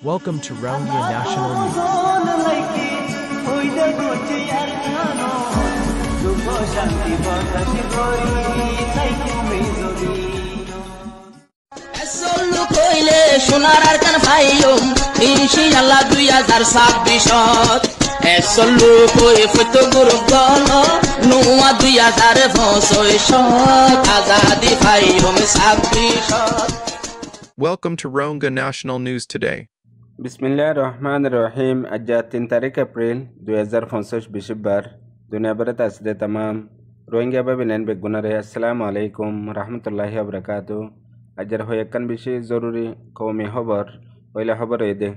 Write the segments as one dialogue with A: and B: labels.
A: Welcome to Roundia National News.
B: সোনার আর কান ভাইয়ম ইনশাআল্লাহ 2026 এসল্লু কই photo group gall নুয়া 2025 Azadi ভাইয়ম 26
A: Welcome to Rounga National News today.
C: বিসমিল্লাহির রহমানির রহিম। আজ 3 তারিখ এপ্রিল 2025 বিশবার দুনিয়া ভরত আসলে तमाम রোহিঙ্গা বাবিলেন বেগুনারে আসসালামু আলাইকুম রহমতুল্লাহি ওয়া বারাকাতুহু। আজের হয় একখান বেশি জরুরি কওমি খবর পয়লা খবর এদে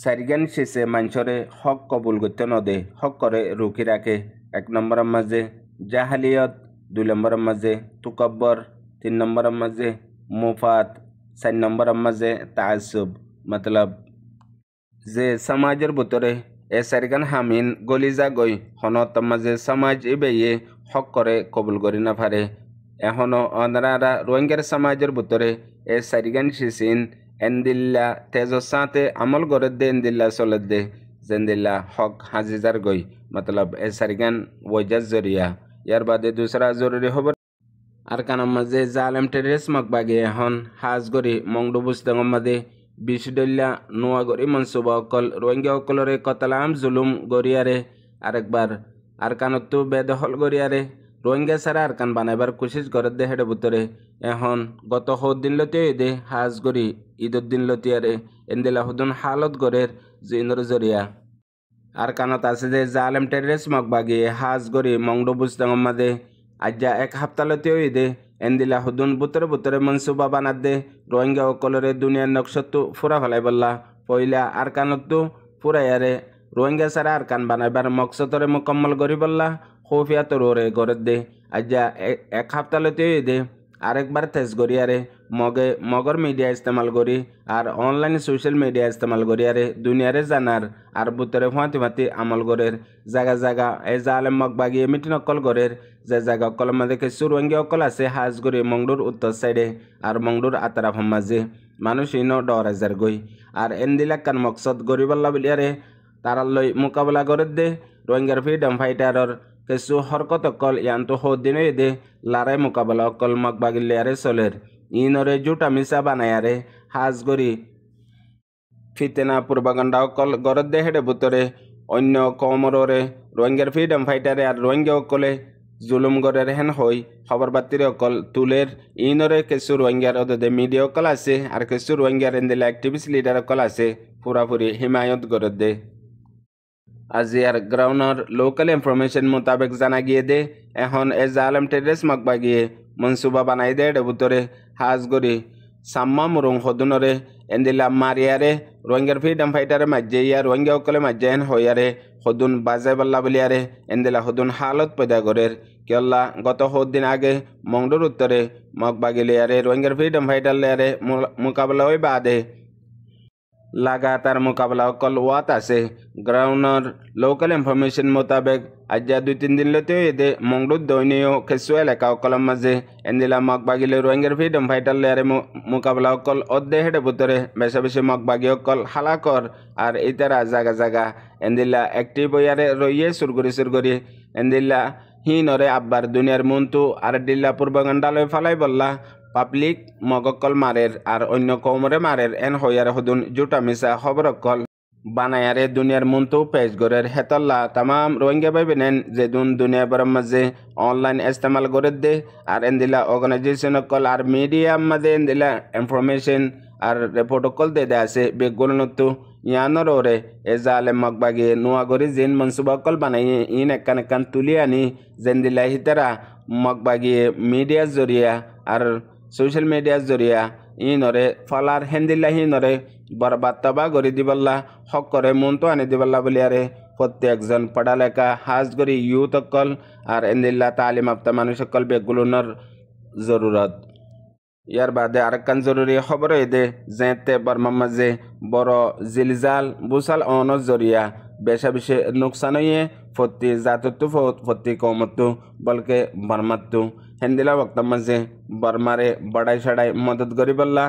C: সারিগান শেষে মানুষরে হক কবুল করতে নদে হক করে রুখি রাখে। 1 নম্বরের মাঝে জাহালিয়ত, 2 নম্বরের মাঝে তুকব্বর, 3 নম্বরের মাঝে মুফাত, 4 নম্বরের মাঝে তাআসসুব। मतलब যে সমাজের ভিতরে এ সারিগান হামিন গলিজা গই হনত মাঝে সমাজ ইবেয়ে হক করে কবুল করি না পারে। এখনো অনারা রোহিঙ্গার সমাজের ভিতরে এ সারিগান শিসিন এন্দিল্লা তেজর সাথে আমল করে দে এন্দিল্লা চলে দে জেন্দিল্লা হক হাজিজার গই मतलब এ সারিগান ওয়াজাজ জরিয়া। ইয়ার বাদে দুসরা জরুরি খবর আর কানার মাঝে জালেম টেরিস মকবাগে এখন হাজ গরি মংডু বুস্তাঙ্গর মাঝে বিশুদল্লা নোয়া গরি মনসুবা অকল রোহিঙ্গা অকলরে কতলাম জুলুম গরিয়ারে আরেকবার আর কানতো বেদখল গরিয়ারে রোহিঙ্গা সারা আর কান বানাইবার কোশিশ করে দে হেডে ভিতরে। এখন গত দিন লতিয়ে দে হাজ গরি ঈদের দিন লতিয়ারে এন্দিলা হুদুন হালত গরের জিনর জরিয়া। আর কানত আছে যে জালেম টেরিস মকবাগে হাজ গরি মংডু বুস্তাঙ্গর মাঝে আজ্জা 1 সপ্তাহ লতিয়ে দে এন্দিলা হুদুন বুতরে বুতরে মনসুবা বানাত দে রোহিঙ্গা অকলরে দুনিয়ার নকশত্তু ফুরা ফেলাই বললা পয়লা আর কানতো ফুরাইয়ারে রোহিঙ্গা সারা আর কান বানাইবার মকসদরে মুকম্মল করি বললা খোফিয়া তোরে গড়ে দে আজ্জা 1 সপ্তাহ লতিয়ে দে আরেকবার তেজ গরিয়ারে মগর মিডিয়া ইস্তেমাল করি আর অনলাইন সোশ্যাল মিডিয়া ইস্তেমাল করিয়ারে দুনিয়ারে জানার আর বুতরে ফাঁতি ফাঁতি আমল গরের জায়গা জায়গা এই জালেম মকবাগিয়ে মিটিন অকল গরের যে জায়গা অকল মাঝে কিছু রোহিঙ্গা অকল আছে হাজ গরি মংডুর উত্তর সাইডে আর মংডুর আতারাফ মাঝে মানুষ ইনো 10,000 গই আর এন্দিলা কান মকসদ গরিবাল্লা বলিয়ারে তারার লই মোকাবেলা করে দে রোহিঙ্গার ফ্রিডম ফাইটারর কিছু হরকত অকল ইয়ান্ত দিনে দে লারাই মোকাবেলা অকল মকবাগিলিয়ারে চলের ইনরে জুটা মিশা বানায়ারে হাজ গরি ফিতেনা পূর্বাগণ্ডা অকল গরদ দে হেডে ভিতরে অন্য কমররে রোহিঙ্গার ফ্রিডম ফাইটারে আর রোহিঙ্গা অকলে জুলুম গরের হেন হই খবর বাতির অকল তুলের ইনরে কিছু রোহিঙ্গার ওদে মিডিয়া অকল আছে আর কিছু রোহিঙ্গার এন্দিলা অ্যাক্টিভিস্ট লিডার অকল আছে পুরাপুরি হিমায়ত গরদ দে। আজি আর গ্রাউন্ডর লোকাল ইনফরমেশন মোতাবেক জানা গিয়ে দে এখন এ জালেম টেরিস মকবাগিয়ে মনসুবা বানাই দে এর ভিতরে হাজ গরি সাম্মা মুরুং হদুনরে এন্দিলা মারিয়ারে রোহিঙ্গার ফ্রিডম ফাইটারে মাজ্জে ইয়া রোহিঙ্গা অকলে মাজ্জেন হইয়ারে হদুন বাজে বল্লা বলিয়ারে এন্দিলা হদুন হালত পয়দা গরের কেল্লা গত দিন আগে মংডুর উত্তরে মকবাগিলিয়ারে রোহিঙ্গার ফ্রিডম ফাইটার লেয়ারে মোকাবেলা হই বাদে লাগাতার মোকাবেলা অকল ওয়াত আছে। গ্রাউন্ডর লোকাল ইনফরমেশন মোতাবেক আজ 2-3 দিন লতে এদে মংডুর দৈনীয় কিছু এলাকা অকলের মাঝে এন্দিলা মকবাগিলে রোহিঙ্গার ফ্রিডম ফাইটার লেয়ারে মোকাবেলা অকল অর্ধে হেডে ভিতরে বেশা বেশি মকবাগি অকল হালাকর আর ইতারা জায়গা জায়গা এন্দিলা অ্যাক্টিভ হইয়ারে রইয়ে সুরগুড়ি এন্দিলা হিনরে আব্বার দুনিয়ার মন্তু আর ডিল্লা পূর্বগণ্ডালয় ফালাই বললা পাবলিক মগকল মারের আর অন্য কৌমরে মারের এন হইয়ারে হদুন জুটা মিশা খবর অকল বানায়ারে দুনিয়ার মন্তু পেশ গরের হেতল্লা তামাম রোহিঙ্গা ভাইবেনেন যেদুন দুনিয়া বরম মাঝে অনলাইন ইস্তেমাল করে দে আর এন্দিলা অর্গানাইজেশন অকল আর মিডিয়া মাঝে এন্দিলা ইনফরমেশন আর রিপোর্ট অকল দে আছে বেগুলনতু ইয়ানর ওরে এ জালেম মকবাগিয়ে নোয়া গরি জিন মনসুবা অকল বানাইয়ে ইন একান তুলি আনি জেন্দিলা হিতারা মকবাগিয়ে মিডিয়ার জরিয়া আর সোশ্যাল মিডিয়ার জরিয়া ইনরে ফলার হেন্দিল্লা হিনরে বরবাদ তবা গরি দিবল্লা হক করে মনতো আনি দিবল্লা বলিয়ারে প্রত্যেকজন পড়ালেখা হাজ গরি ইউথ অকল আর এন্দিল্লা তালিম আপ্তা মানুষ অকল বেগুলুনর জরুরত। ইয়ার বাদে আরেকখান জরুরি খবর এদে যেতে বর্মার মাঝে বড় জিলজাল বুসাল অনর জরিয়া বেশা বেশি নুকসান হইয়ে ফতি জাতত্তু ফতি কৌমত্তু বলকে বর্মাত্তু হেন্দিলা বক্ত মাঝে বর্মারে বড়াই সড়াই মদত করি বললা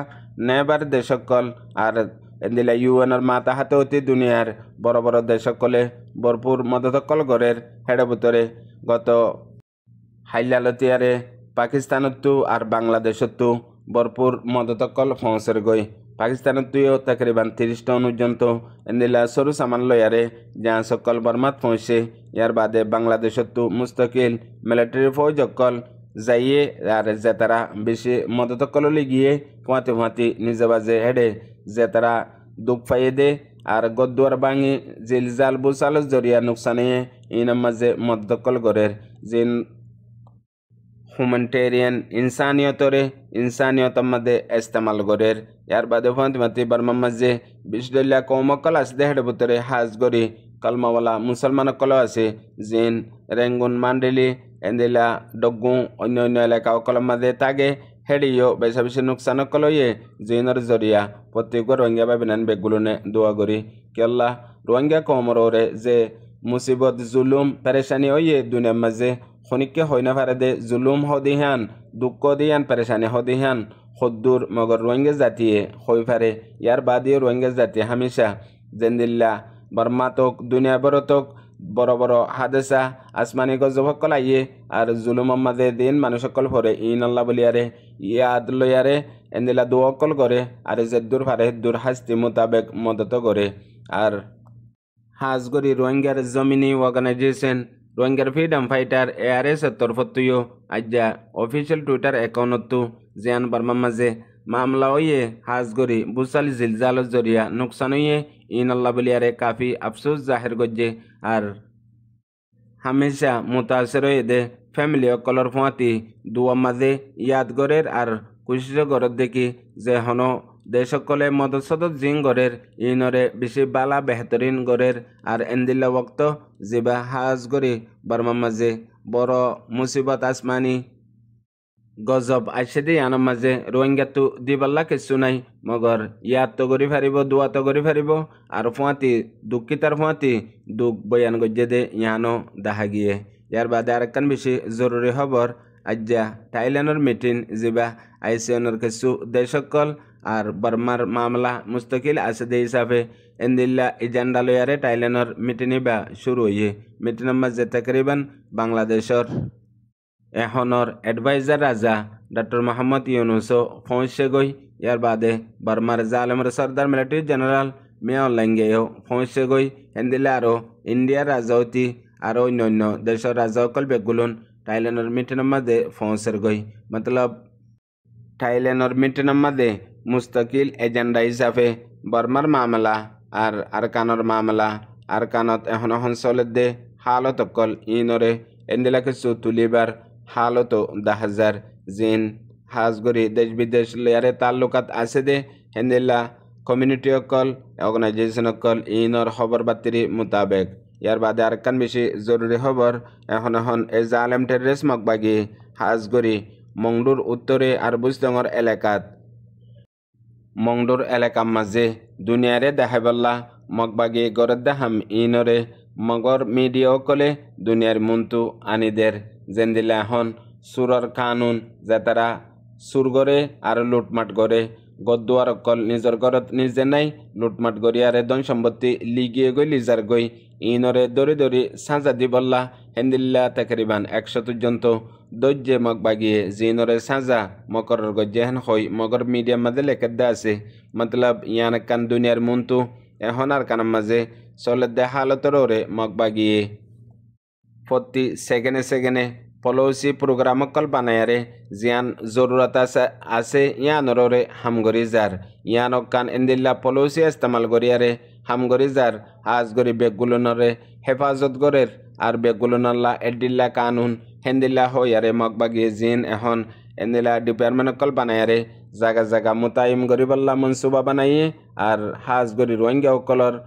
C: নেবার দেশকল আর এন্দিলা ইউএনর মাথা হাতে অতি দুনিয়ার বড় বড় দেশ সকলে ভরপুর মদতকল গড়ের হেডে ভিতরে গত হাইলালতিয়ারে পাকিস্তানতো আর বাংলাদেশতো ভরপুর মদতকল পৌঁছের গই পাকিস্তানতও তকরিবান 30 টন পর্যন্ত এন্দিলা সরু সামান লয়ারে যা সকল বর্মাত পৌঁছে ইয়ার বাদে বাংলাদেশতো মুস্তকিল মিলিটারি ফৌজ অকল যাইয়ে আর যে তারা বেশি মদতকল গিয়ে পোয়াতে পোয়াতে নিজে বাজে হেডে যে তারা দুঃখ পাইয়ে দে আর গদ্দুয়ার ভাঙি জিলজাল বুসালস জরিয়া নুকসানে ইনার মাঝে মদতকল গড়ের জিন ह्यूमैनिटेरियन इंसानियत मध्य इस्तेमाल गरेर यार बादे फातिमाती बर्मा मजे बिशदुल्ला कौमकल आसदे हेड बुतरे हाज गरी कलमावाला मुसलमान कल आसे जिन रेंगुन मांडेली एंदिला डग्गु अन्य अन्य एलाका कल मध्य तागे हेडियो बेसा बेसि नुकसान कलये जिनर जरिया प्रत्येक रोहिंग्या बाबिनान बेगुलुने दुआ गरी केल्ला रोहिंग्या कौमरोरे जे मुसीबत जुलुम परेशानी होये दुनिया मजे खनिके होइना फारेदे जुलुम हदिहान दुख दियान परेशानी हदिहान खुद्दूर मगर रोहिंग्या जातिये होई फारे यार बादियो रोहिंग्या जाति हमेशा जेंदिल्ला बर्मा तक दुनिया बड़ो तक बड़ो बड़ो हादसा आसमानी गजबकल आइए और जुलुम मदे दिन मानुषकल फरे इन अल्लाह बलियारे याद लयारे एंदिला दुआकल करे और जेद्दुर फारे दूर हास्ति मुताबिक मदत करे और हाज गरी रोहिंग्यार जमिनी ऑर्गेनाइजेशन रोहिंग्यार फ्रीडम फाइटर ARS तरफत्यो आज्जा ऑफिशियल ट्विटर अकाउंटतो जियान बर्मा माजे मामला होये हाज गरी बुसाल जिलजाल जरिया नुकसान होये इन अल्लाह बलियारे काफ़ी अफसोस जाहिर गज्जे और हमेशा मुतासर होये दे फैमिली कलर फुआती दुआ माजे याद गरेर और कोशिश गरत देखी जे हनो देशकले मदद सदत जिन गरेर इनरे बेसि बाला बेहतरीन गरेर और एंदिल्ला वक्त जिबा हाज गरी बर्मा माजे बड़ो मुसीबत आसमानी गजब आइसे दे यान माजे रोहिंग्या तो दिबल्ला किछु नाई मगर याद तो गरी फारिबो दुआ तो गरी फारिबो और फुआती दुखितार फुआती दुख बयान गज्जे दे यानो दाहागिए यार बादे आरेकखान बेसि जरूरी खबर आज्जा थाईलैंडर मीटिंग जिबा ASEANर किछु देशकल और बर्मार मामला मुस्तकिल आसदे हिसाबे एंदिल्ला एजेंडा लयारे थाईलैंडर मीटिंग बा शुरू हुई मीटिंग मजे तकरीबन बांग्लादेशर एहनर एडवाइजर राजा डॉक्टर मोहम्मद यूनुसो पहुँचे गई यार बादे बर्मार जालमर सरदार मिलिटारी जनरल मियां लांगेओ पहुँचे गई एंदिल्ला और इंडिया राजवती और अन्य देशर राजाकल बेगुलुन थाईलैंडर मीटिंग मध्य पहुँचर गई मतलब थाईलैंडर मीटिंग मध्य मुस्तकिल एजेंडा हिसाबे बर्मार मामला और आरकानर मामला आरकानत एहन हंसल दे हालत अकल इनरे एंदिला किछु तुलिबार हालतो दाहाजार जिन हाजगरी देश विदेश लयारे ताल्लुकात आसे दे एंदिला कम्युनिटी अकल ऑर्गेनाइजेशन अकल इनर खबर बातिरी मुताबिक यार बादे आरकान बेसि जरूरी खबर एहन ए जालेम टेररिस्ट मकबागी हाजगरी मंगडुर उत्तरे और बुजदंगर एलाकात मंगडुर एलाका माजे दुनियारे देखाबल्ला मकबागी गरदाहाम इनरे मगर मीडिया कले दुनियार मुंतु आनिदेर जेंदिला हन सुरर कानून जेतारा सुर गरे और लुटमाट गरे गद्दुआर कल निजर गरत निजे नाई लुटमाट गरियारे धन सम्पत्ति लिगिए गई लिजार गई इनरे दौड़ी दौड़ी साजा दिबल्ला हेंदिल्ला तकरीबान 100 पर्यंत दज्जे मकबागिए जिनरे साजा मकर गजेहन हई मगर मीडिया मध्य लेखदा आसे मतलब यान कान दुनियार मुंतु एहनार कान माजे चले हालतरे मकबागिए प्रति सेकेंडे पॉलिसी प्रोग्राम कल बनायारे जियान जरूरत आसे यानरे हामगरी जार यान कान एंदिल्ला पॉलिसी इस्तेमाल गरियारे हामगरी जार आज गरी बेगुलनरे हेफाजत गरेर और बेगुलनल्ला एडिल्ला कानून हेंदिल्ला हो यारे मकबागी जिन एहन एंदिल्ला डिपार्टमेंट कल बनायारे जागा जागा मुतायम गरीबल्ला मनसूबा बनाइए और हाज गरी रोहिंग्या कलर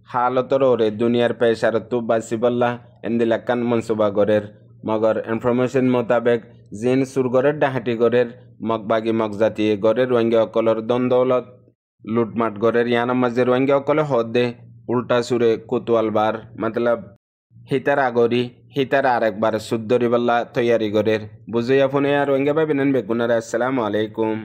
C: हालतरे दुनियार पेशार तो बासिबल्ला एंदिल्ला कान मनसूबा गरेर मगर इनफरमेशन मुताबिक जिन सुर गरेर डाहाटी गरेर मकबागी मकजाती गरेर रोहिंग्या कलर दौलत लुटमाट गरेर यान मजे रोहिंग्या कले हदे उल्टा सुरे कोतवाल बार मतलब हितार आगरी हितार आरेक बार सुद्धरी बल्ला तैयारी गरेर बुझिया फोने रोहिंग्या बाबिनान बेगुनार अस्सलामु आलैकुम।